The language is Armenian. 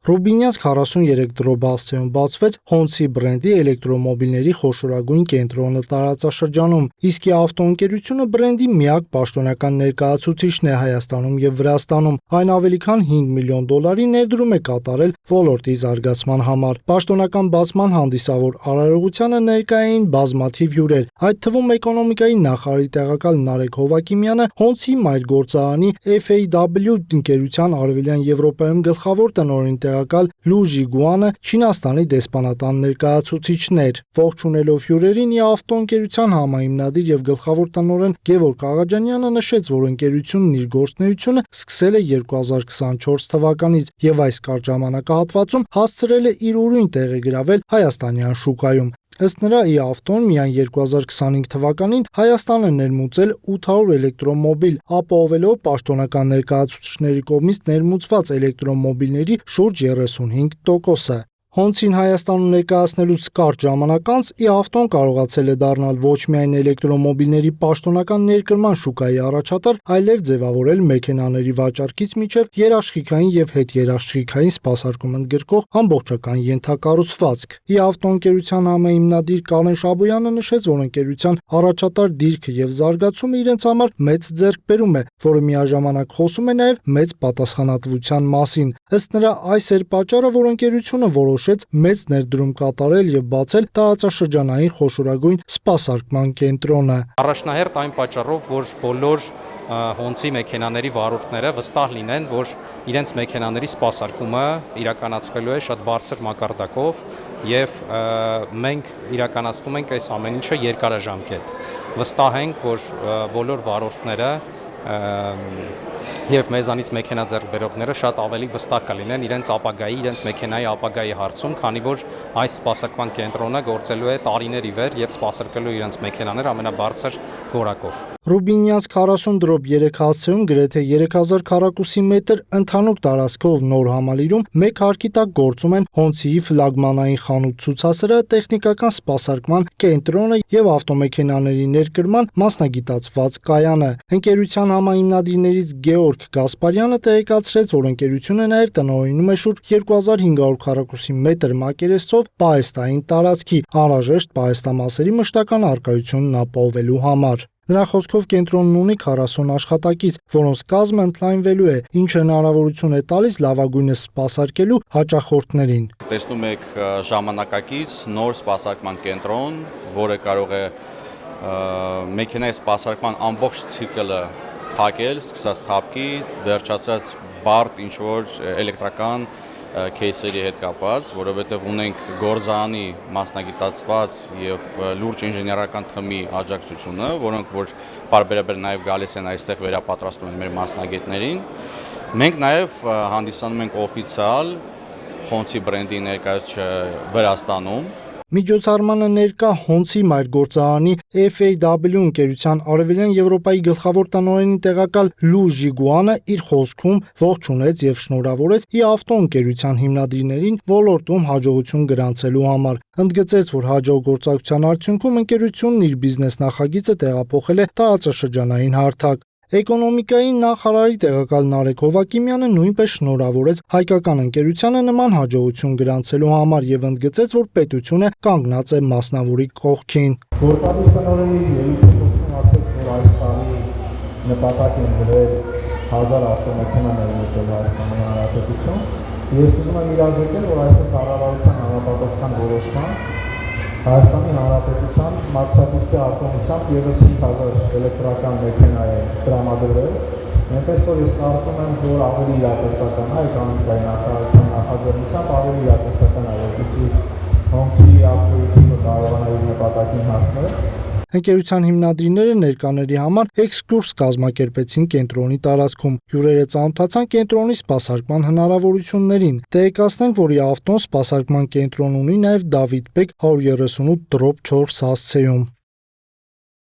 Ռուբինյաց 43 դրոբասցիոն բացվեց Honda բրենդի էլեկտրոմոբիլների խոշորագույն կենտրոնը տարածաշրջանում, իսկ ավտոընկերությունը բրենդի միակ պաշտոնական ներկայացուցիչն է Հայաստանում եւ Վրաստանում, այն ավելի քան $5 միլիոն ներդրում է կատարել ոլորտի զարգացման համար։ Պաշտոնական բացման հանդիսավոր արարողությանը ներկա էին բազմաթիվ հյուրեր, այդ թվում էկոնոմիկայի նախարարի տեղակալ Նարեկ Հովակիմյանը, Honda մայր գործարանի FAW ընկերության Արևելյան Եվրոպայում գլխավոր տնօրեն տեղակալ Լու Ժիգուանը, Չինաստանի դեսպանատան ներկայացուցիչներ։ Ողջունելով հյուրերին, ավտոընկերության համահիմնադիր եւ գլխավոր տնօրեն Գևորգ Աղաջանյանը նշեց, որ ընկերությունն իր գործունեությունը սկսել է 2024 թվականից եւ այս կարճ ժամանակահատվածում հասցրել է իր ուրույն տեղը գրավել հայաստանյան շուկայում։ Ըստ նրա, Իավտոն միայն 2025 թվականին Հայաստանը ներմուծել 800 էլեկտրոմոբիլ, ապահովելով պաշտոնական ներկայացուցիչների կողմից ներմուծված էլեկտրոմոբիլների շուրջ 35%-ը։ Honda-ին Հայաստանում ներկայացնելուց կարճ ժամանակ անց Իավտոն կարողացել է դառնալ ոչ միայն էլեկտրոմոբիլների պաշտոնական ներկրման շուկայի առաջատար, այլև ձևավորել մեքենաների վաճառքից մինչև երաշխիքային եւ հետերաշխիքային սպասարկում ընդգրկող ամբողջական ենթակառուցվածք։ Իավտո ընկերության համահիմնադիր Կարեն Շաբոյանը նշեց, որ ընկերության առաջատար դիրքը եւ զարգացումը իրենց համար մեծ ձեռքբերում է, որը միաժամանակ խոսում է նաեւ մեծ պատասխանատվության մասին։ Ըստ նրա, այս էր պատճառը, որ ընկերությունը որոշեց մեծ ներդրում կատարել եւ բացել տարածաշրջանային խոշորագույն սպասարկման կենտրոնը։ Առաջնահերթ այն պատճառով, որ բոլոր Honda մեքենաների վարորդները վստահ լինեն, որ իրենց մեքենաների սպասարկումը իրականացվելու է շատ բարձր մակարդակով եւ մենք իրականացնում ենք այս ամեն ինչը երկարաժամկետ։ Վստահ ենք, որ բոլոր վարորդները եւ մեզանից մեքենա ձեռք բերողները շատ ավելի վստահ կլինեն իրենց ապագայի, իրենց մեքենայի ապագայի հարցում, քանի որ այս սպասարկման կենտրոնը գործելու է տարիներ ի վեր եւ սպասարկելու իրենց մեքենաներ ամենաբարձր որակով։ Ռուբինյաց 40/3 հասցեում գրեթե 3000 քառակուսի մետր ընդհանուր տարածքով նոր համալիրում մեկ հարկի տակ գործում են Honda-ի ֆլագմանային խանութ-ցուցասրահը, տեխնիկական սպասարկման կենտրոնը եւ ավտոմեքենաների ներկրման մասնագիտացված կայանը։ Ընկերության համահիմնադիրներից Գեորգ Գասպարյանը տեղեկացրեց, որ ընկերությունը նաեւ տնօրինում է շուրջ 2500 քառակուսի մետր մակերեսով պահեստային տարածքի, անհրաժեշտ պահեստամասերի մշտական առկայությունն ապահովելու համար։ Նրա խոսքով կենտրոնն ունի 40 աշխատակից, որոնց կազմը ընդլայնվելու է, ինչը հնարավորություն է տալիս լավագույնս սպասարկելու հաճախորդներին։ Տեսնում եք ժամանակակից նոր սպասարկման կենտրոն, որը կարող է մեքենայի սպասարկման ամբողջ ցիկլը փակել, սկսած թափքի, վերջացած բարդ ինչ-որ էլեկտրական кейսերի հետ կապված, որովհետև ունենք գործարանի մասնագիտացված եւ լուրջ ինժեներական թմի աջակցությունը, որոնք որ բարբերաբար նաեւ գալիս են այստեղ վերապատրաստում են մեր մասնագետներին։ Մենք նաեւ հանդիսանում ենք օֆիցիալ Honda բրենդի ներկայացուցիչ Վրաստանում։ Միջոցառմանը ներկա Honda մայր գործարանի FAW ընկերության Արևելյան Եվրոպայի գլխավոր տնօրենի տեղակալ Լու Ժիգուանը իր խոսքում ողջունեց եւ շնորհավորեց Իավտո ընկերության հիմնադիրներին ոլորտում հաջողություն գրանցելու համար։ Ընդգծեց, որ հաջող գործակցության արդյունքում ընկերությունն իր բիզնես նախագիծը տեղափոխել է տարածաշրջանային հարթակ։ Էկոնոմիկայի նախարարի տեղակալ Նարեկ Հովակիմյանը նույնպես շնորհավորեց հայկական ընկերությանը նման հաջողություն գրանցելու համար եւ ընդգծեց, որ պետությունը կանգնած է մասնավորի կողքին։ Գործադիր տնօրենի ելույթում ասեց, որ այս տարի նպատակ են դրել 1000 ավտոմեքենա ներմուծել Հայաստանի Հանրապետություն։ Ես ուզում եմ իրազեկել, որ այսօր կառավարության համապատասխան որոշմամբ Հայաստանի Հանրապետության մաքսատուրքի արտոնությամբ եւս 5000 էլեկտրական մեքենա է տրամադրվել։ Այնպես որ ես կարծում եմ, որ ավելի իրատեսական է էկոնոմիկայի նախարարության նախաձեռնությամբ ավելի իրատեսական է, որպեսզի Honda-ի ավտոյի կարողանա իր նպատակին հասնել։ Ընկերության հիմնադիրները ներկաների համար էքսկուրս կազմակերպեցին կենտրոնի տարածքում։ Հյուրերը ծանոթացան կենտրոնի սպասարկման հնարավորություններին։ Տեղեկացնենք, որ Իավտոն սպասարկման կենտրոն ունի նաև Դավիթ Բեկ 138/4 հասցեում։